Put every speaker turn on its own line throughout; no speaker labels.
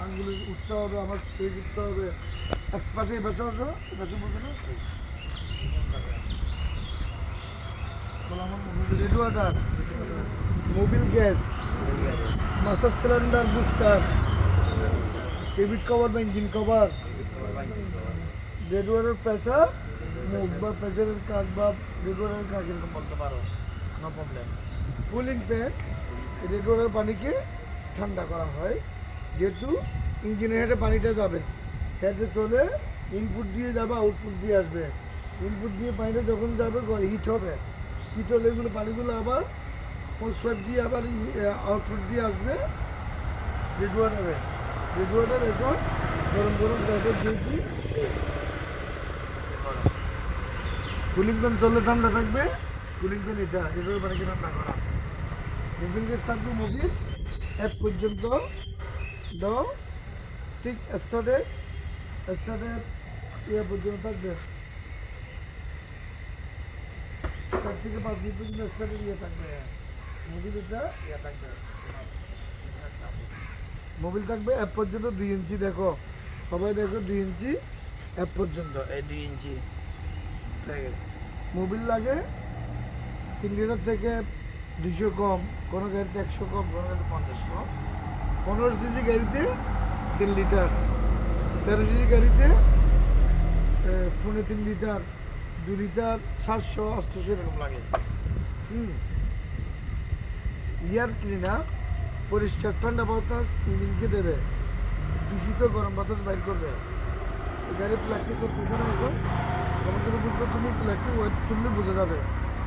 আঙ্গুলে উঠতে হবে, আমার স্টেজ উঠতে হবে, এক পাশে এই পাশে আসো, এই পাশে বলতে না radiator, Mobil gas, master cylinder, booster, tappet cover বা ইঞ্জিন কভার, রেডিওয়াটার প্রেশার, মুখ বা প্রেশারের কাজ বা রেডিওয়াটারের কাজ এরকম বলতে পারো, নো প্রবলেম। কুলিং ফ্যান, রেডিওয়াটার পানিকে ঠান্ডা করা হয়, যেহেতু ইঞ্জিনের হেডে পানিটা যাবে, হেডে চলে ইনপুট দিয়ে যাবে, আউটপুট দিয়ে আসবে। ইনপুট দিয়ে পানিটা যখন যাবে হিট হবে, হিট হলে এগুলো পানিগুলো আবার হোস পাইপ দিয়ে আবার আউটপুট দিয়ে আসবে রেডিওয়াটারে। রেডিওয়াটার এখন গরম গরম গ্যাসের দিয়ে দিই, কুলিং ফ্যান চললে ঠান্ডা থাকবে, কুলিং ফ্যান এটা রেডিওয়াটার পানিকে ঠান্ডা করা। মোবিল গ্যাস থাকবে, মোবিল এক পর্যন্ত দাও, ঠিক স্টার্টের ইয়ে পর্যন্ত থাকবে, 4 থেকে 5 মিনিট পর্যন্ত স্টার্টের ইয়ে থাকবে, মোবিল এটা ইয়ে থাকবে, মোবিল থাকবে অ্যাপ পর্যন্ত 2 ইঞ্চি। দেখো সবাই দেখো 2 ইঞ্চি অ্যাপ পর্যন্ত, এই 2 ইঞ্চি মোবিল লাগে। 3 লিটার থেকে 200 কম, কোনো গাড়িতে 100 কম, কোনো গাড়িতে 50 কম। 15 সিসি গাড়িতে 3 লিটার, 13 সিসি গাড়িতে 3.5 লিটার, 2 লিটার, 700 800 এরকম লাগে। এয়ার ক্লিনার পরিষ্কার ঠান্ডা বাতাস ইঞ্জিনকে দেবে, দূষিত গরম বাতাস বাইর করবে। গাড়ি প্লাস্টিক করতেছে না এখন, তখন থেকে বুঝবে তুমি প্লাস্টিক ওয়েট তুললে বোঝা যাবে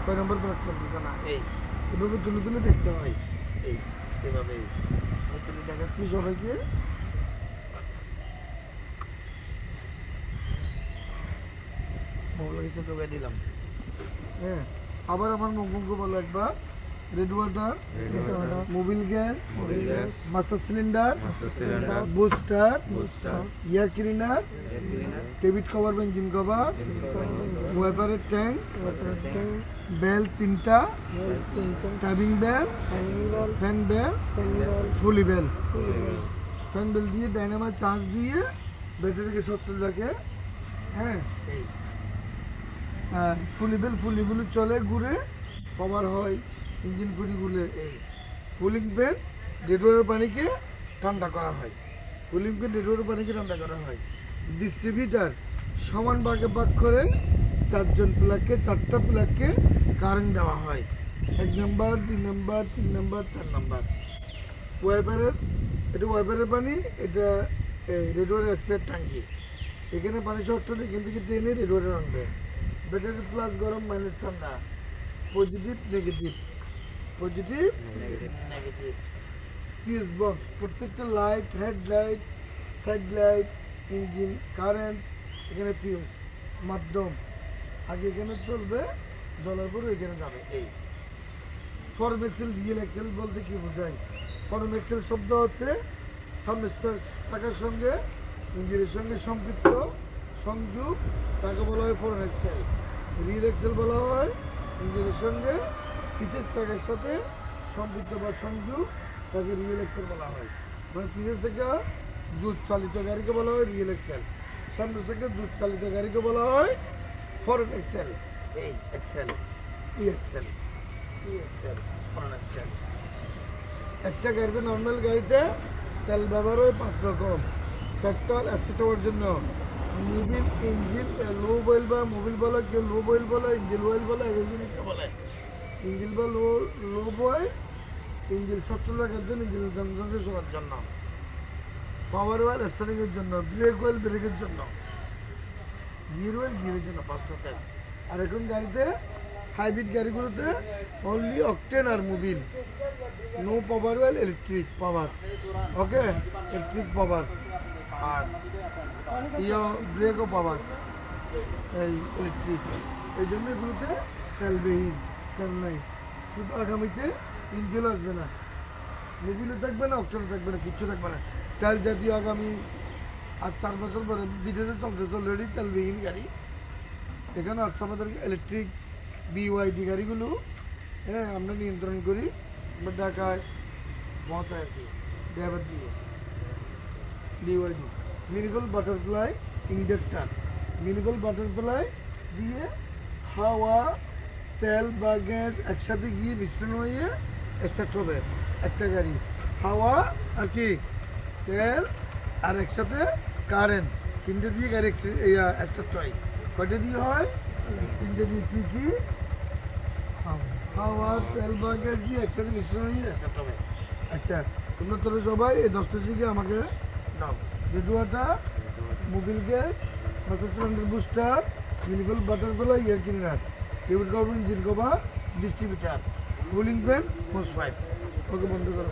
কয় নম্বর প্লাস্টিক চলতেছে না। এভাবে তুলে তুলে দেখতে হয়, এইভাবে তুলে দেখাচ্ছি সবাইকে। মোবাইল কিছু ঢোকাই দিলাম। হ্যাঁ, আবার আমার মুখে বলো একবার, radiator, Mobil gas, master cylinder, booster, air cleaner, tappet cover বা ইঞ্জিন কভার, ওয়াইপারের ট্যাঙ্ক, বেল 3টা, timing belt, fan belt, pulley belt. Fan belt দিয়ে ডাইনামাইট চার্জ দিয়ে ব্যাটারিকে সচল রাখে। হ্যাঁ, ফুলিগুলো চলে ঘুরে পাওয়ার হয়, ইঞ্জিন ফুলিগুলো। এই কুলিং ফ্যান রেডিওয়াটার পানিকে ঠান্ডা করা হয়, কুলিং ফ্যান রেডিওয়াটার পানিকে ঠান্ডা করা হয়। ডিস্ট্রিবিউটার সমান ভাগে ভাগ করে 4টা প্লাগকে কারেন্ট দেওয়া হয়, 1 নম্বর, 2 নম্বর, 3 নম্বর, 4 নম্বর। ওয়াইপারের পানি, এটা রেডিওয়াটার স্পেয়ার ট্যাঙ্কি। এখানে পানি শর্ট হলে এখান থেকে টেনে রেডিওয়াটার আনবে। ব্যাটারি প্লাস গরম মাইনাস ঠান্ডা, positive negative, positive negative. Fuse box, প্রত্যেকটা light, headlight, side light, engine, current, এখানে ফিউজ মাধ্যম আগে এখানে চলবে, জ্বলার পরে এখানে যাবে। এই ফর্ম এক্সেল, রিয়েল এক্সেল বলতে কি বোঝায়? ফর্ম এক্সেল শব্দ হচ্ছে সামনের চাকার সঙ্গে ইঞ্জিনের সঙ্গে সম্পৃক্ত সংযোগ, তাকে বলা হয় ফর্ম এক্সেল। রিয়েল এক্সেল বলা হয় ইঞ্জিনের সঙ্গে পিঠের চাকার সাথে সম্পৃক্ত বা সংযোগ, তাকে রিয়েল এক্সেল বলা হয়। মানে পিঠের থেকে দুধ চালিত গাড়িকে বলা হয় রিয়েল এক্সেল, সামনের থেকে দুধ চালিত গাড়িকে বলা হয় ফরেন এক্সেল। এই এক্সেল, ই এক্সেল, ফরেন এক্সেল। একটা গাড়িতে, নর্মাল গাড়িতে তেল ব্যবহার হয় 5 রকম। পেট্রোল অ্যাসিড হওয়ার জন্য, মোবিল ইঞ্জিন লো অয়েল বা মোবিল বলে, কেউ লো অয়েল বলে, ইঞ্জিন অয়েল বলে, ইঞ্জিনটা বলে ইঞ্জিন বা লো অয়েল, ইঞ্জিন সচল রাখার জন্য, ইঞ্জিনের যন্ত্রাংশ সরার জন্য। পাওয়ার অয়েল স্টার্টিংয়ের জন্য, ব্রেক অয়েল ব্রেকের জন্য, গিয়ার অয়েল গিয়ারের জন্য, 5টা তেল। আর এখন গাড়িতে হাইব্রিড গাড়িগুলোতে অনলি অকটেন আর Mobil, no power oil, electric power. Okay, electric power আর ব্রেকও পাওয়ার, এই ইলেকট্রিক। এই জন্য এগুলোতে তেলবিহীন, তেল নেই। শুধু আগামীতে ইঞ্জিন আসবে না, মোবিলও থাকবে না, অকটেনও থাকবে না, কিচ্ছু থাকবে না। তেল জাতীয় আগামী আর 4 বছর পরে বিদেশে চলতেছে অলরেডি তেলবিহীন গাড়ি। এখানে আসছে আমাদের ইলেকট্রিক BYD গাড়িগুলো। হ্যাঁ, আমরা নিয়ন্ত্রণ করি, আমরা ঢাকায় পৌঁছায় আর কি, ড্রাইভার দিয়ে। ডিওয়াইডি মিনিকল বাটারফ্লাই ইন্ডাক্টর মিনিকল বাটারফ্লাই দিয়ে হাওয়া তেল বা গ্যাস একসাথে গিয়ে মিশ্রণ হয়ে স্টার্ট হবে একটা গাড়ি হাওয়া আর কি তেল আর একসাথে কারেন্ট তিনটে দিয়ে গাড়ি স্টার্ট হয় কয়টা দিয়ে হয় তিনটে দিয়ে কী কী হাওয়া তেল বা গ্যাস দিয়ে একসাথে মিশ্রণ হয়ে স্টার্ট হবে আচ্ছা তোমরা তোরা সবাই এই 10টা শিখে আমাকে দাও radiator Mobil gas master cylinder booster মিনিকল butterfly air cleaner table cover engine cover distributor cooling fan hose pipe okay বন্ধ করো